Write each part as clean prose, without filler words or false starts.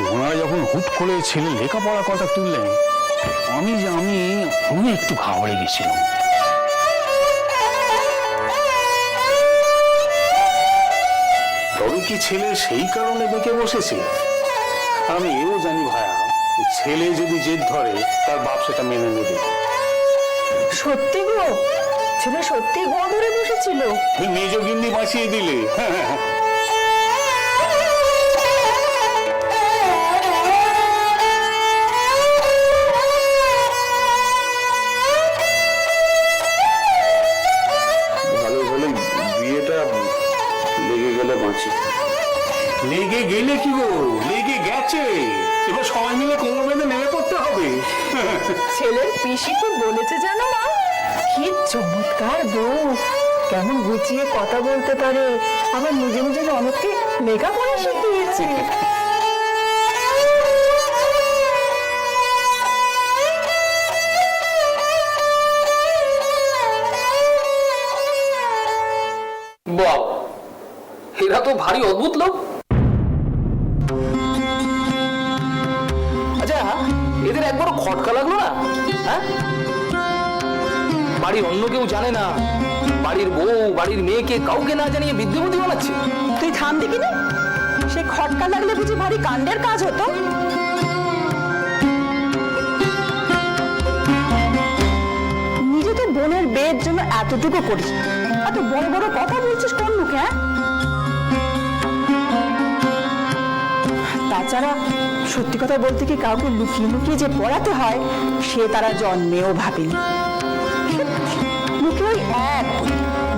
ওনারা যখন হুট করে ছেলে লেখাপড়ার কথা তুললেন, আমি একটু ঘাবড়ে গেছিলাম। তবে কি ছেলে সেই কারণে বেঁকে বসেছে? আমি এও জানি ভায়া, ছেলে যদি জেদ ধরে তার বাপ সেটা মেনে নেবে। সত্যি গো, ছেলে সত্যি গো ধরে বসেছিল? মেজ গিন্নি বাঁচিয়ে দিলে। ভালো হলে বিয়েটা লেগে গেলে বাঁচি। লেগে গেলে কি গো, লেগে গেছে, এবার সবাই মিলে কোমর বেঁধে নেমে পড়তে হবে। ছেলের পিসি তো বলেছে জানো মা, কি চমৎকার বউ, কেমন গুছিয়ে কথা বলতে পারে, আবার নিজে নিজে অনেককে লেখাপড়া শিখিয়েছে। বাহ, এরা তো ভারী অদ্ভুত লোক। আচ্ছা, এদের একবারও খটকা লাগলো না? হ্যাঁ, বাড়ির অন্য কেউ জানে না, বাড়ির বউ বাড়ির মেয়েকে কাউকে না জানিয়ে বিদ্যুমতী বানাচ্ছে। তুই থাম দেখি না, সে খটকা লাগলে বুঝি ভারী কাণ্ডের কাজ হতো? নিজে তো বোনের বিয়ের জন্য এতটুকু করিস, এত বড় বড় কথা বলছিস কোন মুখে? তাছাড়া সত্যি কথা বলতে কি কাউকে লুকিয়ে লুকিয়ে যে পড়াতে হয় সে তারা জন্মেও ভাবেনি। মুখে ওই এক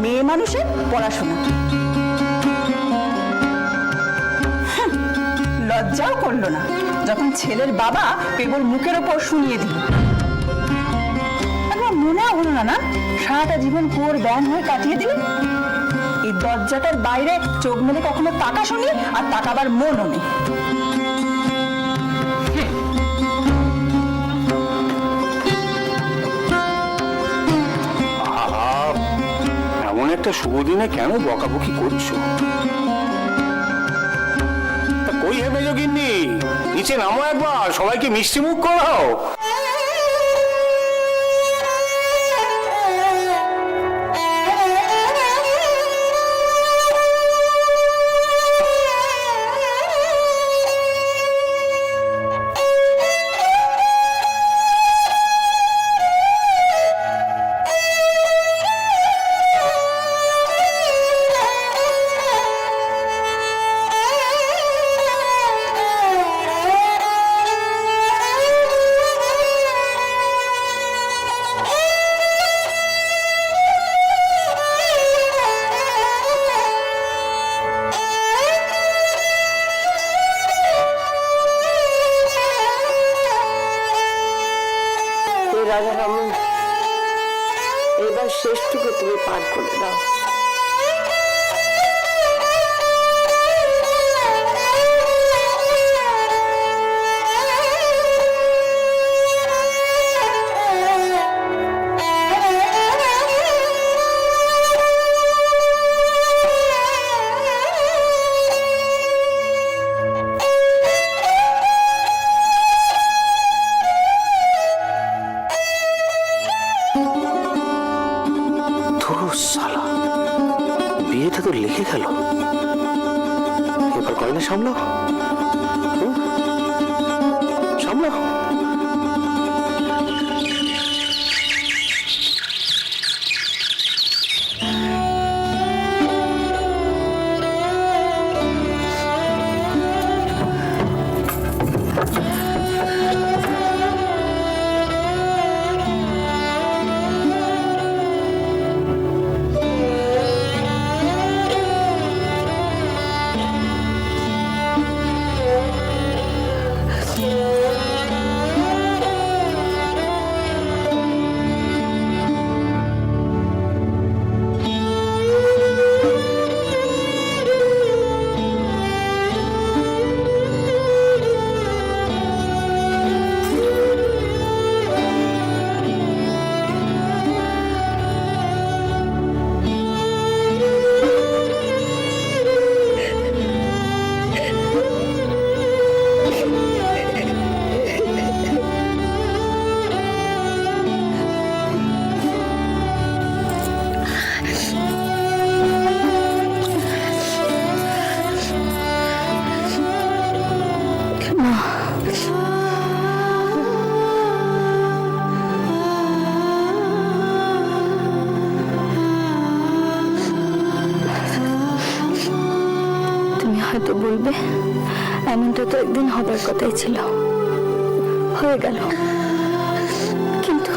মেয়ে মানুষের পড়াশোনা, লজ্জাও করলো না যখন ছেলের বাবা কেবল মুখের ওপর শুনিয়ে দিল। একবার মনে হলো না, না সারাটা জীবন কুয়োর ব্যান হয়ে কাটিয়ে দিল। এই দরজাটার বাইরে চোখ মেলে কখনো তাকা শুনি, আর তাকাবার মনও নেই। এমন একটা শুভ দিনে কেন বকাবকি করছো? কই হে মেজ গিন্নি, নিচে নামো একবার, সবাইকে মিষ্টি মুখ করাও। রাজা রামন, এবার শেষটুকু তুমি পাঠ করে দাও। সালা, বিয়েটা তো লিখে গেল, এবার গয়না সামলাও, সামলাও। তুমি হয়তো বলবে এমনটা তো একদিন হবার কথাই ছিল, হয়ে গেল। কিন্তু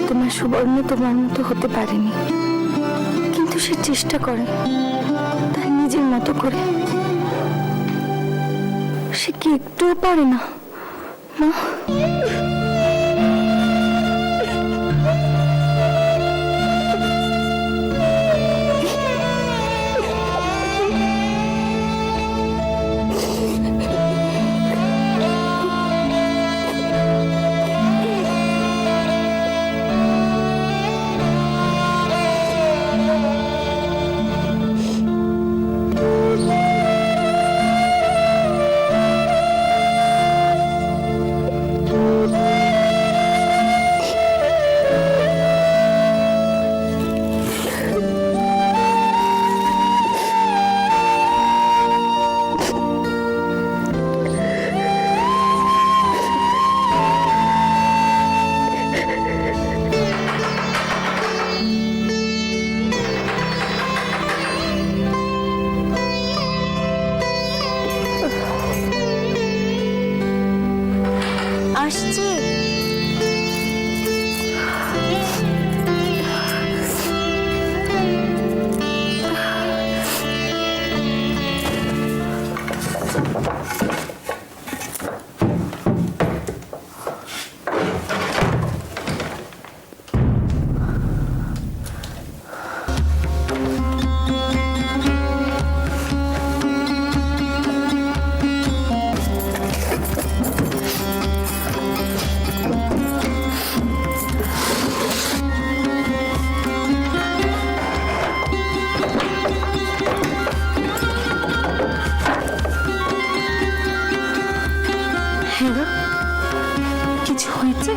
তোমার সুবর্ণ তোমার মতো হতে পারেনি, কিন্তু সে চেষ্টা করে তার নিজের মতো করে। সে কি একটুও পারে না মা? আসছে। হ্যাঁ গো, কিছু হয়েছে?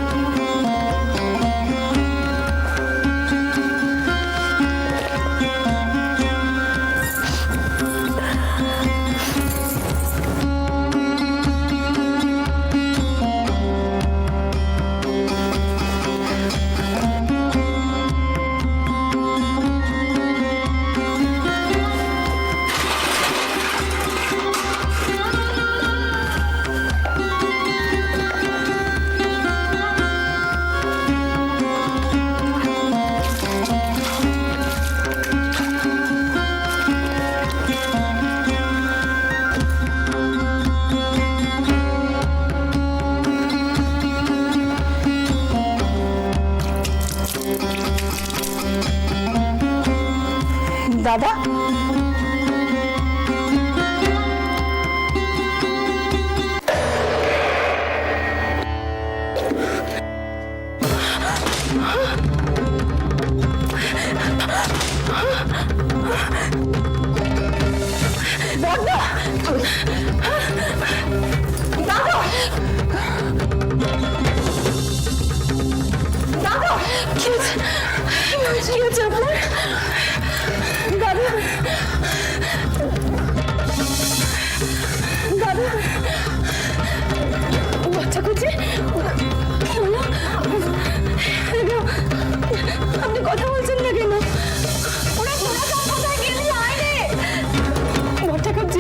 দাদা, কি হয়েছে আপনার? দাদা, দাদা, বাচ্চা করছে। আপনি কথা বলছেন না কেন? ওরা কোথায় গেলি? আয় রে, বাচ্চা করছে।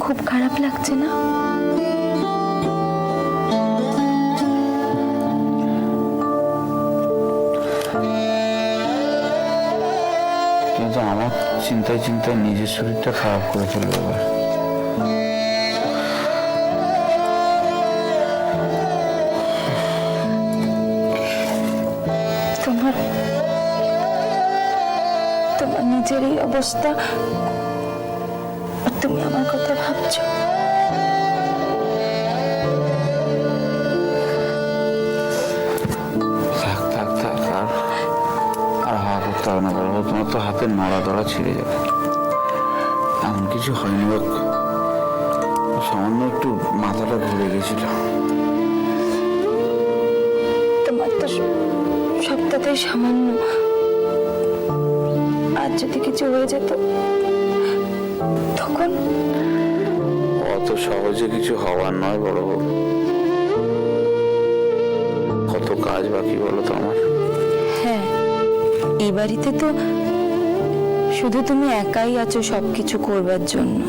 খুব খারাপ লাগছে না? কিন্তু আমার চিন্তায় চিন্তায় নিজের শরীরটা খারাপ করে ফেলবে এবার। তোমার তোমার নিজের এই অবস্থা, আর তুমি আমার কথা ভাবছো? থাক থাক থাক, আর হা করতে হবে না বলবো। তোমার তো হাতের নাড়া দড়া ছিঁড়ে যাবে। এমন কিছু হয়নি হোক, সামান্য একটু মাথাটা ঘুরে গেছিল। তোমার তো সবটাতেই সামান্য, আর যদি কিছু হয়ে যেত তখন? অত সহজে কিছু হওয়ার নয় বড় বউ। কত কাজ বাকি বলো তো আমার। হ্যাঁ, এই বাড়িতে তো শুধু তুমি একাই আছো সবকিছু করবার জন্য।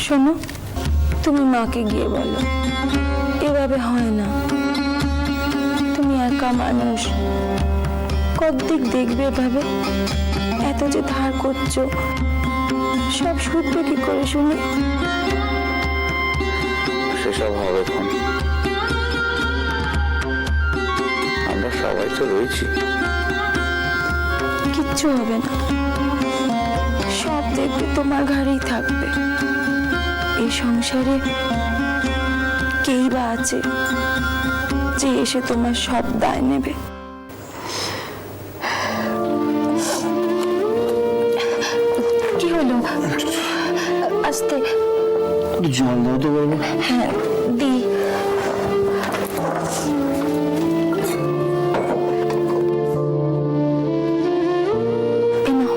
শোনো, তুমি মাকে গিয়ে বলো এভাবে হয় না। তুমি একা মানুষ, কতদিক দেখবে এভাবে? এত যে ধার করছো, সব শুধবে কি করে শুনি? সেসব হবে এখন, আমরা সবাই তো রয়েছি। কিচ্ছু হবে না, সব দেখবে তোমার ঘাড়েই থাকবে। এই সংসারে কেই বা আছে যে এসে তোমার সব দায় নেবে? কি হলো? আস্তে। জল দাও তো বলবো। হ্যাঁ, দি। এই নাও।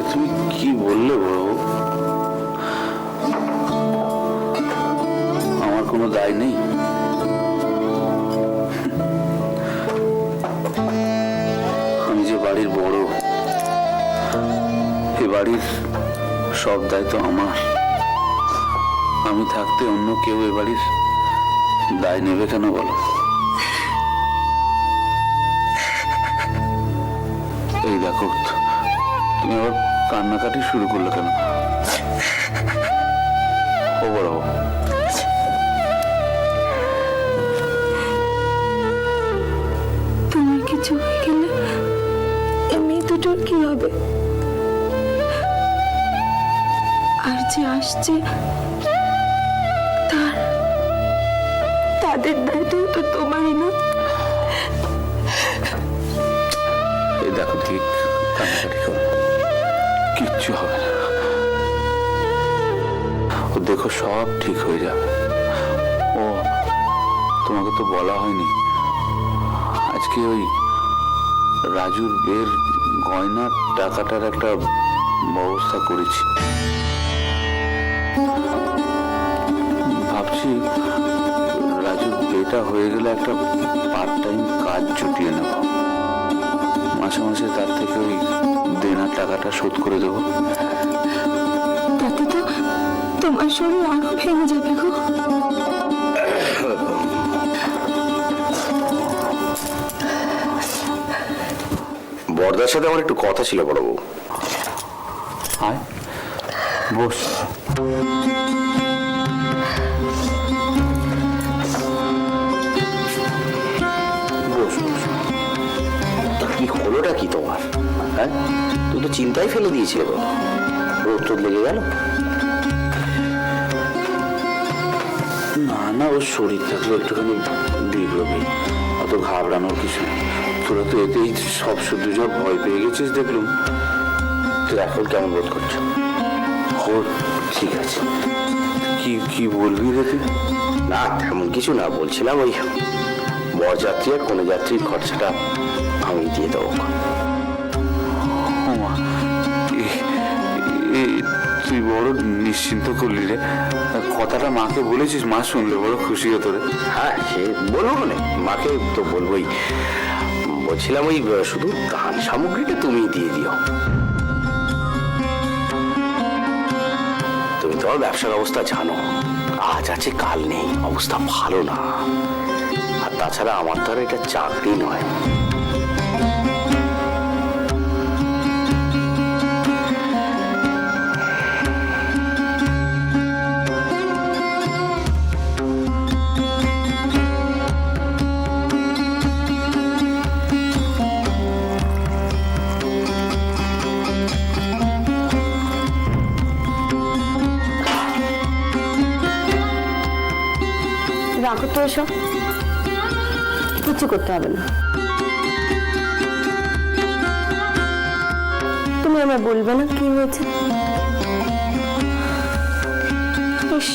তুমি কি বললে বড় বউ? আমার কোনো দায় নেই? আমি যে বাড়ির বড়, এ বাড়ির সব দায়িত্ব আমার। আমি থাকতে অন্য কেউ এ বাড়ির দায় নেবে কেন বলো? এই দেখো, তুমি আবার কান্নাকাটি শুরু করলে কেন? ও বড় বউ, তোমার কিছু হয়ে গেলে এমনি দুটোর কি হবে? আর যে আসছে তাদের দায়িত্ব তো তোমারই না? এই দেখো, ঠিক কান্নাকাটি করো, কিচ্ছু হবে না। ও দেখো, সব ঠিক হয়ে যাবে। ও তোমাকে তো বলা হয়নি, আজকে ওই রাজুর বের গয়নার টাকাটার একটা ব্যবস্থা করেছি। ভাবছি রাজুর বিয়েটা হয়ে গেলে একটা পার্ট টাইম কাজ জুটিয়ে নেব। মাসে মাসে তার থেকে ওই দেনার টাকাটা শোধ করে দেবো। তাতে তো তোমার শরীর আরো ভেঙে যাবে গো। বড়দার সাথে আমার একটু কথা ছিল বড় বউ। আয় বস। কি হলোটা কি তোমার? হ্যাঁ, তুই তো চিন্তায় ফেলে দিয়েছিলে তো, রোদ টোদ লেগে গেল? না না, ওর শরীর থাকলে একটুখানি বিগড়বে, অত ঘাবড়ানোর কিছু নেই। তোরা তো এতেই সব শুদ্ধ যা ভয় পেয়ে গেছিস দেখলুম। তুই এখন কেমন বোধ করছো? ও ঠিক আছে। কি কি বলবি রে তুই? না তেমন কিছু না, বলছিলাম ওই বরযাত্রী আর কোনো যাত্রীর খরচাটা আমি দিয়ে দেবো। ওমা, তুই বড় নিশ্চিন্ত করলি রে। কথাটা মাকে বলেছিস? মা শুনলে বড় খুশি হতো রে। হ্যাঁ, সে বলবো মানে, মাকে তো বলবোই। বলছিলাম ওই শুধু ধান সামগ্রীটা তুমি দিয়ে দিও। তুমি তো ব্যবসার অবস্থা জানো, আজ আছে কাল নেই, অবস্থা ভালো না। আর তাছাড়া আমার তো আর এটা চাকরি নয়। রাখো তো এসব, কিছু করতে হবে না। তুমি আমায় বলবে না কি হয়েছে? ইস,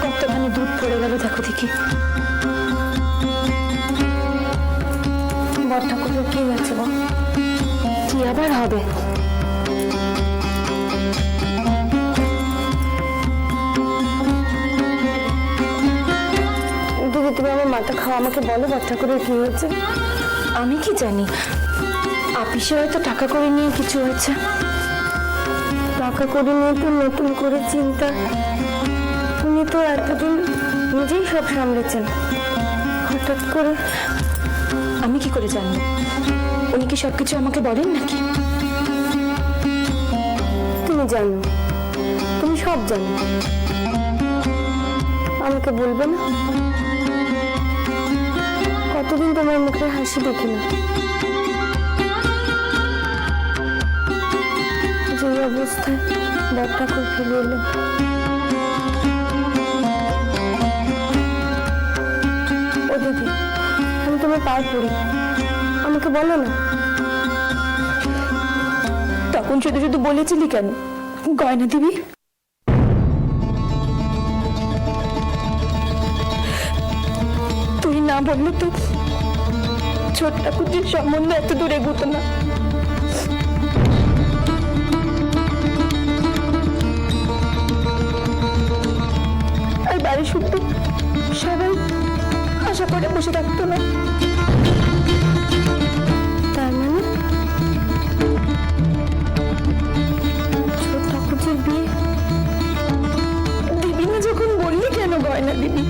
কতখানি দুধ পড়ে গেল দেখো দেখি। বর ঠাকুরের কি হয়েছে বল? কি আবার হবে? দিদি, তুমি আমার মাথা খাও, আমাকে বলো বর ঠাকুরের কি হয়েছে? আমি কি জানি, আপিসে হয়তো টাকা করে নিয়ে কিছু হয়েছে। টাকা করে নিয়ে তো নতুন করে চিন্তা। উনি তো এতদিন নিজেই সব সামলেছেন, হঠাৎ করে। আমি কি করে জানবো? উনি কি সবকিছু আমাকে বলেন নাকি? তুমি জানো, তুমি সব জানো, আমাকে বলবে না? কতদিন তোমার মুখে হাসি দেখি না। যে অবস্থায় বর ঠাকুর ফেলে এলেন, ও দিদি, আমি তোমার পায়ে পড়ি, আমাকে বলো না। তখন শুধু শুধু বলেছিলি কেন গয়না দিবি? তুই না বললে তো ছোট ঠাকুরজির সম্বন্ধে এত দূর এগোতো না। আর বাড়ি শুদ্ধ সবাই আশা করে বসে থাকতো না। তার মানে ছোট ঠাকুরজির বিয়ে দিবি না যখন বললি কেন গয়না দিবি?